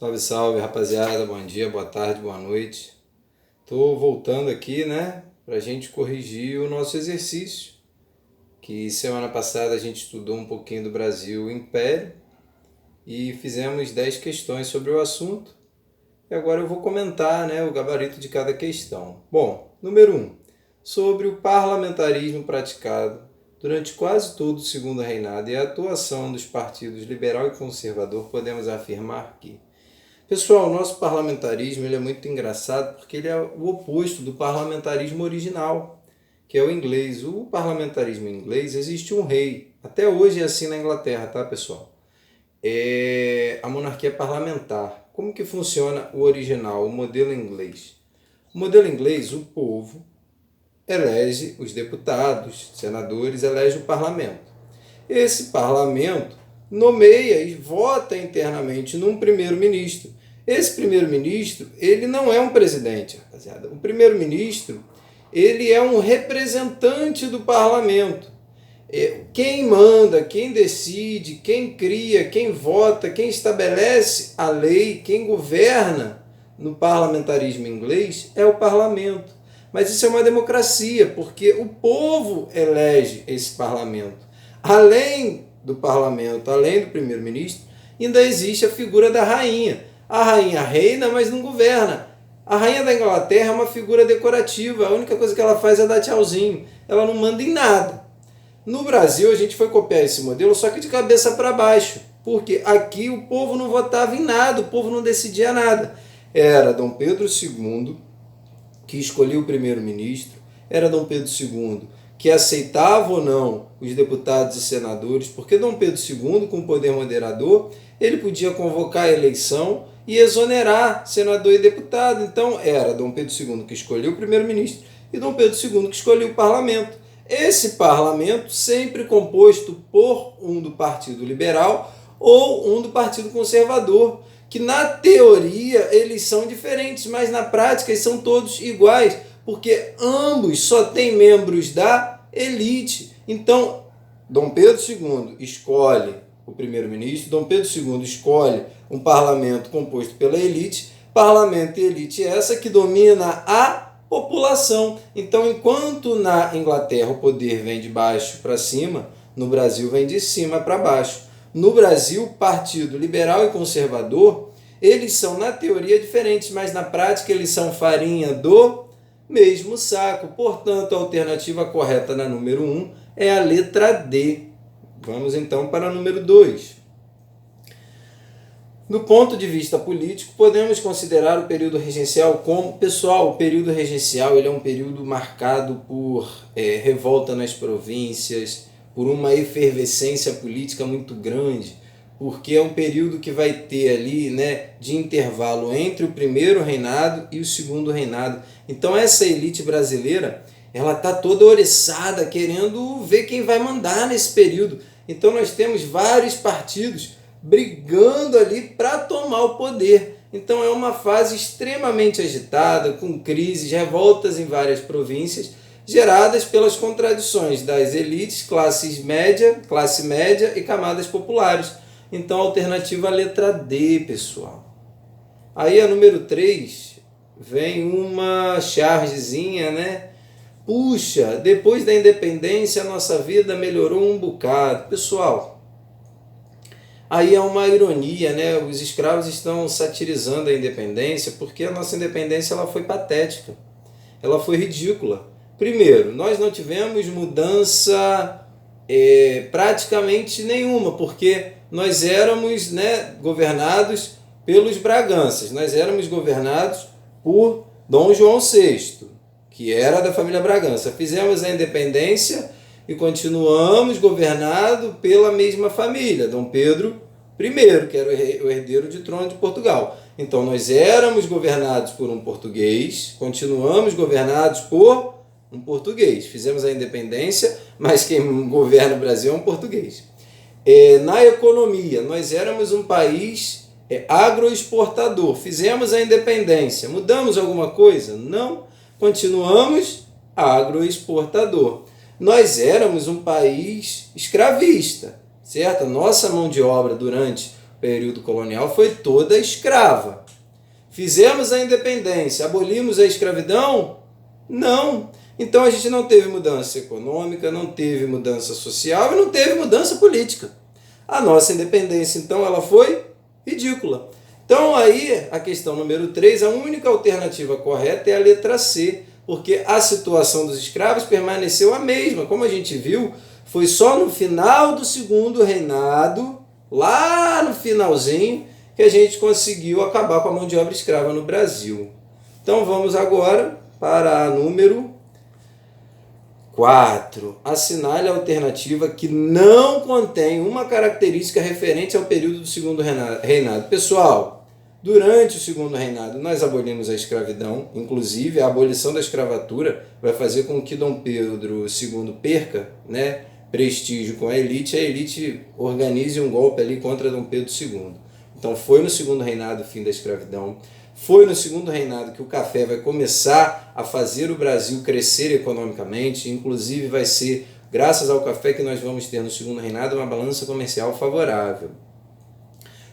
Salve, salve, rapaziada. Bom dia, boa tarde, boa noite. Tô voltando aqui, né, pra gente corrigir o nosso exercício, que semana passada a gente estudou um pouquinho do Brasil Império e fizemos 10 questões sobre o assunto. E agora eu vou comentar, né, o gabarito de cada questão. Bom, número 1. Sobre o parlamentarismo praticado durante quase todo o segundo reinado e a atuação dos partidos liberal e conservador, podemos afirmar que... Pessoal, o nosso parlamentarismo ele é muito engraçado porque ele é o oposto do parlamentarismo original, que é o inglês. O parlamentarismo inglês existe um rei. Até hoje é assim na Inglaterra, tá, pessoal? A monarquia parlamentar. Como que funciona o original, o modelo inglês? O modelo inglês, o povo elege os deputados, senadores, elege o parlamento. Esse parlamento nomeia e vota internamente num primeiro-ministro. Esse primeiro-ministro, ele não é um presidente, rapaziada. O primeiro-ministro, ele é um representante do parlamento. Quem manda, quem decide, quem cria, quem vota, quem estabelece a lei, quem governa no parlamentarismo inglês é o parlamento. Mas isso é uma democracia, porque o povo elege esse parlamento. Além do parlamento, além do primeiro-ministro, ainda existe a figura da rainha. A rainha reina, mas não governa. A rainha da Inglaterra é uma figura decorativa. A única coisa que ela faz é dar tchauzinho. Ela não manda em nada. No Brasil, a gente foi copiar esse modelo, só que de cabeça para baixo. Porque aqui o povo não votava em nada, o povo não decidia nada. Era Dom Pedro II que escolhia o primeiro-ministro. Era Dom Pedro II que aceitava ou não os deputados e senadores, porque Dom Pedro II, com poder moderador, ele podia convocar a eleição e exonerar senador e deputado. Então era Dom Pedro II que escolhia o primeiro-ministro e Dom Pedro II que escolhia o parlamento. Esse parlamento sempre composto por um do Partido Liberal ou um do Partido Conservador, que na teoria eles são diferentes, mas na prática eles são todos iguais, porque ambos só têm membros da elite. Então, Dom Pedro II escolhe o primeiro-ministro, Dom Pedro II escolhe um parlamento composto pela elite, parlamento e elite essa que domina a população. Então, enquanto na Inglaterra o poder vem de baixo para cima, no Brasil vem de cima para baixo. No Brasil, partido liberal e conservador, eles são na teoria diferentes, mas na prática eles são farinha do mesmo saco. Portanto, a alternativa correta na número 1 é a letra D. Vamos então para a número 2. Do ponto de vista político, podemos considerar o período regencial como... Pessoal, o período regencial ele é um período marcado por revolta nas províncias, por uma efervescência política muito grande, porque é um período que vai ter ali, né, de intervalo entre o primeiro reinado e o segundo reinado. Então essa elite brasileira, ela está toda oriçada, querendo ver quem vai mandar nesse período. Então nós temos vários partidos brigando ali para tomar o poder. Então é uma fase extremamente agitada, com crises, revoltas em várias províncias, geradas pelas contradições das elites, classe média e camadas populares. Então a alternativa é a letra D, pessoal. Aí a número 3 vem uma chargezinha, né? Puxa, depois da independência a nossa vida melhorou um bocado. Pessoal, aí é uma ironia, né? Os escravos estão satirizando a independência porque a nossa independência ela foi patética, ela foi ridícula. Primeiro, nós não tivemos mudança praticamente nenhuma, porque nós éramos, né, governados pelos Braganças, nós éramos governados por Dom João VI, que era da família Bragança. Fizemos a independência e continuamos governados pela mesma família, Dom Pedro I, que era o herdeiro de trono de Portugal. Então nós éramos governados por um português, continuamos governados por um português. Fizemos a independência, mas quem governa o Brasil é um português. Na economia, nós éramos um país agroexportador. Fizemos a independência. Mudamos alguma coisa? Não. Continuamos agroexportador. Nós éramos um país escravista, certo? A nossa mão de obra durante período colonial foi toda escrava. Fizemos a independência, abolimos a escravidão? Não. Então a gente não teve mudança econômica, não teve mudança social e não teve mudança política. A nossa independência, então, ela foi ridícula. Então aí, a questão número 3, a única alternativa correta é a letra C, porque a situação dos escravos permaneceu a mesma. Como a gente viu, foi só no final do segundo reinado, lá no finalzinho, que a gente conseguiu acabar com a mão de obra escrava no Brasil. Então vamos agora para a número 4. Assinale a alternativa que não contém uma característica referente ao período do segundo reinado. Pessoal, durante o segundo reinado nós abolimos a escravidão, inclusive a abolição da escravatura vai fazer com que Dom Pedro II perca, né, prestígio com a elite organize um golpe ali contra Dom Pedro II. Então foi no segundo reinado o fim da escravidão. Foi no segundo reinado que o café vai começar a fazer o Brasil crescer economicamente, inclusive vai ser graças ao café que nós vamos ter no segundo reinado uma balança comercial favorável.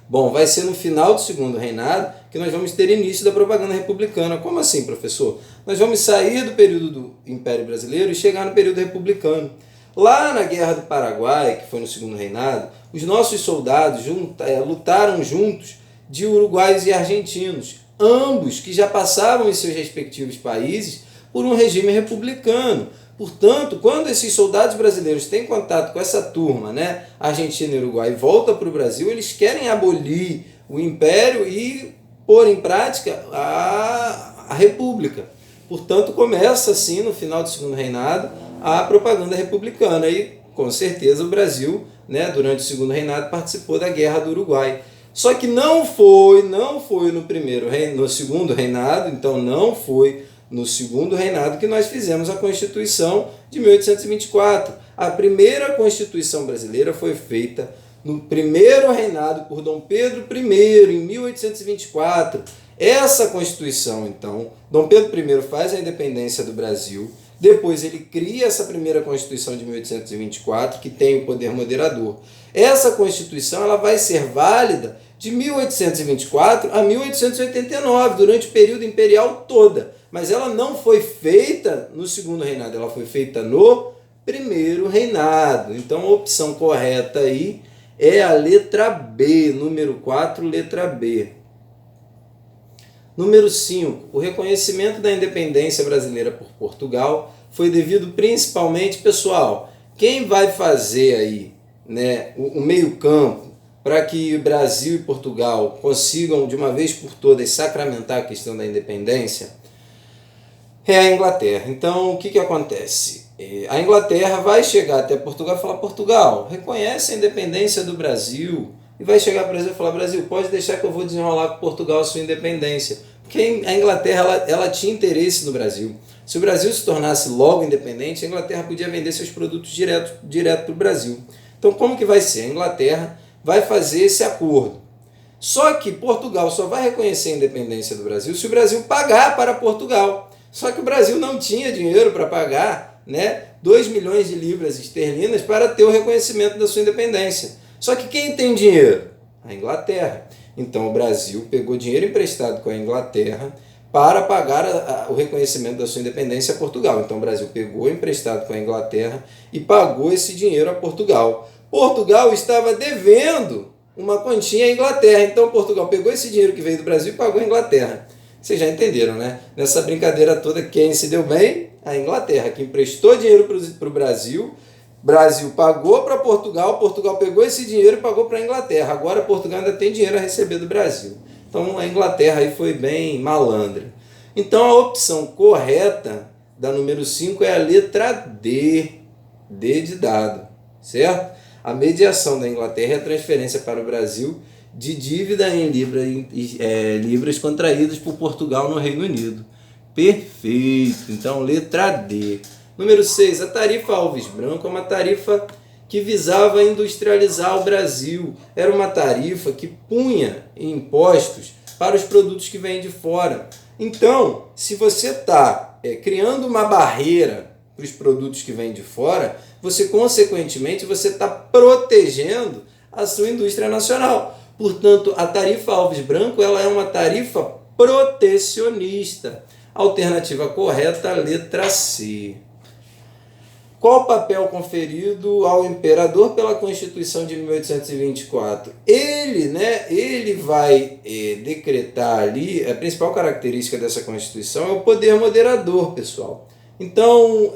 Bom, vai ser no final do segundo reinado que nós vamos ter início da propaganda republicana. Como assim, professor? Nós vamos sair do período do Império Brasileiro e chegar no período republicano. Lá na Guerra do Paraguai, que foi no segundo reinado, os nossos soldados lutaram juntos de uruguaios e argentinos, ambos que já passavam em seus respectivos países por um regime republicano. Portanto, quando esses soldados brasileiros têm contato com essa turma, né, Argentina e Uruguai, e voltam para o Brasil, eles querem abolir o Império e pôr em prática a República. Portanto, começa assim, no final do segundo reinado, a propaganda republicana. E, com certeza, o Brasil, né, durante o segundo reinado, participou da Guerra do Uruguai. Só que não foi no segundo reinado, então não foi no segundo reinado que nós fizemos a Constituição de 1824. A primeira Constituição brasileira foi feita no primeiro reinado por Dom Pedro I, em 1824. Essa Constituição, então, Dom Pedro I faz a independência do Brasil, depois ele cria essa primeira Constituição de 1824, que tem o poder moderador. Essa Constituição ela vai ser válida de 1824 a 1889, durante o período imperial toda. Mas ela não foi feita no segundo reinado, ela foi feita no primeiro reinado. Então a opção correta aí é a letra B, número 4, letra B. Número 5. O reconhecimento da independência brasileira por Portugal foi devido principalmente, pessoal, quem vai fazer aí, né, o meio-campo para que o Brasil e Portugal consigam de uma vez por todas sacramentar a questão da independência é a Inglaterra. Então, o que acontece? A Inglaterra vai chegar até Portugal e falar: Portugal, reconhece a independência do Brasil. E vai chegar para o Brasil e falar: Brasil, pode deixar que eu vou desenrolar com Portugal a sua independência. Porque a Inglaterra ela tinha interesse no Brasil. Se o Brasil se tornasse logo independente, a Inglaterra podia vender seus produtos direto para o Brasil. Então, como que vai ser? A Inglaterra vai fazer esse acordo. Só que Portugal só vai reconhecer a independência do Brasil se o Brasil pagar para Portugal. Só que o Brasil não tinha dinheiro para pagar, né, 2 milhões de libras esterlinas para ter o reconhecimento da sua independência. Só que quem tem dinheiro? A Inglaterra. Então o Brasil pegou dinheiro emprestado com a Inglaterra para pagar o reconhecimento da sua independência a Portugal. Então o Brasil pegou emprestado com a Inglaterra e pagou esse dinheiro a Portugal. Portugal estava devendo uma quantia à Inglaterra. Então Portugal pegou esse dinheiro que veio do Brasil e pagou a Inglaterra. Vocês já entenderam, né? Nessa brincadeira toda, quem se deu bem? A Inglaterra, que emprestou dinheiro para o Brasil. Brasil pagou para Portugal, Portugal pegou esse dinheiro e pagou para a Inglaterra. Agora Portugal ainda tem dinheiro a receber do Brasil. Então a Inglaterra aí foi bem malandra. Então a opção correta da número 5 é a letra D. D de dado, certo? A mediação da Inglaterra é a transferência para o Brasil de dívida em libras contraídas por Portugal no Reino Unido. Perfeito. Então letra D. Número 6, a tarifa Alves Branco é uma tarifa que visava industrializar o Brasil. Era uma tarifa que punha impostos para os produtos que vêm de fora. Então, se você está criando uma barreira para os produtos que vêm de fora, você, consequentemente, você está protegendo a sua indústria nacional. Portanto, a tarifa Alves Branco ela é uma tarifa protecionista. Alternativa correta, letra C. Qual o papel conferido ao imperador pela Constituição de 1824? Ele vai decretar ali, a principal característica dessa Constituição é o poder moderador, pessoal. Então,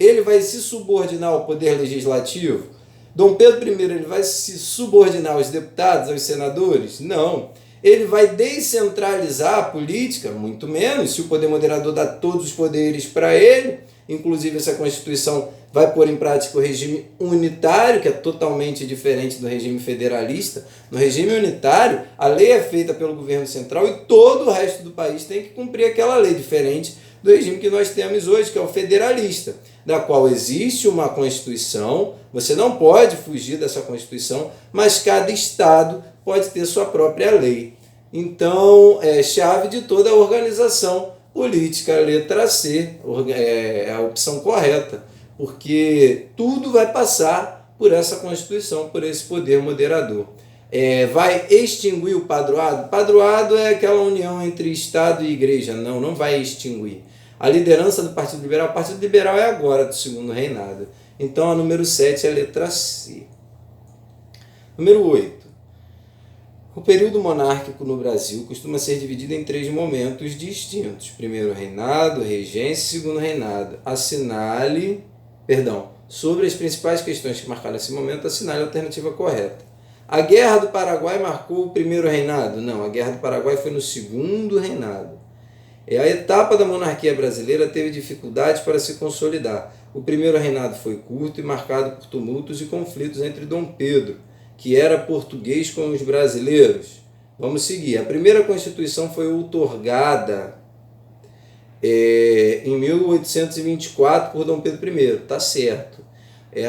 ele vai se subordinar ao poder legislativo? Dom Pedro I ele vai se subordinar aos deputados, aos senadores? Não. Ele vai descentralizar a política? Muito menos, se o poder moderador dá todos os poderes para ele. Inclusive, essa Constituição vai pôr em prática o regime unitário, que é totalmente diferente do regime federalista. No regime unitário, a lei é feita pelo governo central e todo o resto do país tem que cumprir aquela lei, diferente do regime que nós temos hoje, que é o federalista, da qual existe uma Constituição, você não pode fugir dessa Constituição, mas cada estado pode ter sua própria lei. Então, é chave de toda a organização política, letra C, é a opção correta, porque tudo vai passar por essa Constituição, por esse poder moderador. Vai extinguir o padroado? Padroado é aquela união entre Estado e Igreja. Não vai extinguir. A liderança do Partido Liberal, o Partido Liberal é agora do segundo reinado. Então a número 7 é a letra C. Número 8. O período monárquico no Brasil costuma ser dividido em 3 momentos distintos. Primeiro reinado, regência e segundo reinado. Sobre as principais questões que marcaram esse momento, assinale a alternativa correta. A Guerra do Paraguai marcou o primeiro reinado? Não, a Guerra do Paraguai foi no segundo reinado. A etapa da monarquia brasileira teve dificuldades para se consolidar. O primeiro reinado foi curto e marcado por tumultos e conflitos entre Dom Pedro, que era português, com os brasileiros. Vamos seguir. A primeira Constituição foi outorgada em 1824 por Dom Pedro I. Tá certo.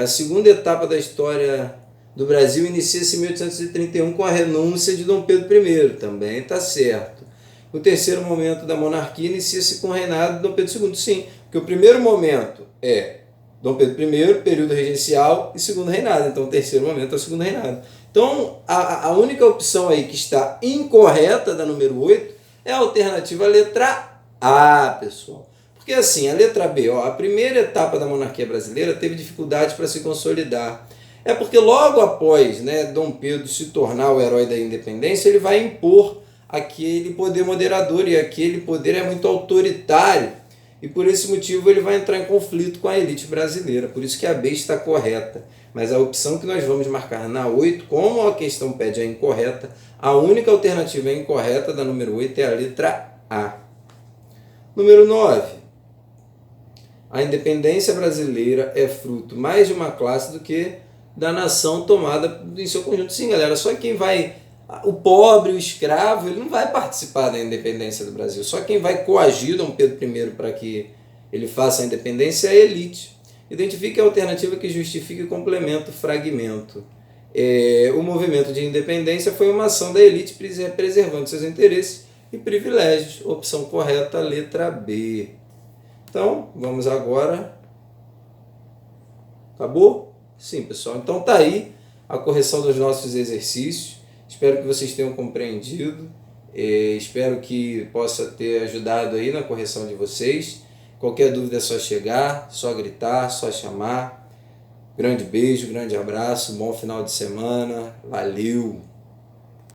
A segunda etapa da história do Brasil inicia-se em 1831 com a renúncia de Dom Pedro I. Também tá certo. O terceiro momento da monarquia inicia-se com o reinado de Dom Pedro II. Sim, porque o primeiro momento é Dom Pedro I, período regencial, e segundo reinado. Então, o terceiro momento é o segundo reinado. Então, a única opção aí que está incorreta, da número 8, é a alternativa letra A, pessoal. Porque assim, a letra B, a primeira etapa da monarquia brasileira teve dificuldades para se consolidar. É porque logo após Dom Pedro se tornar o herói da independência, ele vai impor aquele poder moderador, e aquele poder é muito autoritário, e por esse motivo ele vai entrar em conflito com a elite brasileira. Por isso que a B está correta. Mas a opção que nós vamos marcar na 8, como a questão pede a incorreta, a única alternativa incorreta da número 8 é a letra A. Número 9. A independência brasileira é fruto mais de uma classe do que da nação tomada em seu conjunto. Sim, galera, só quem vai... O pobre, o escravo, ele não vai participar da independência do Brasil. Só quem vai coagir Dom Pedro I para que ele faça a independência é a elite. Identifique a alternativa que justifique o complemento, fragmento. O movimento de independência foi uma ação da elite preservando seus interesses e privilégios. Opção correta, letra B. Então, vamos agora. Acabou? Sim, pessoal. Então tá aí a correção dos nossos exercícios. Espero que vocês tenham compreendido. Espero que possa ter ajudado aí na correção de vocês. Qualquer dúvida é só chegar, só gritar, só chamar. Grande beijo, grande abraço, bom final de semana. Valeu!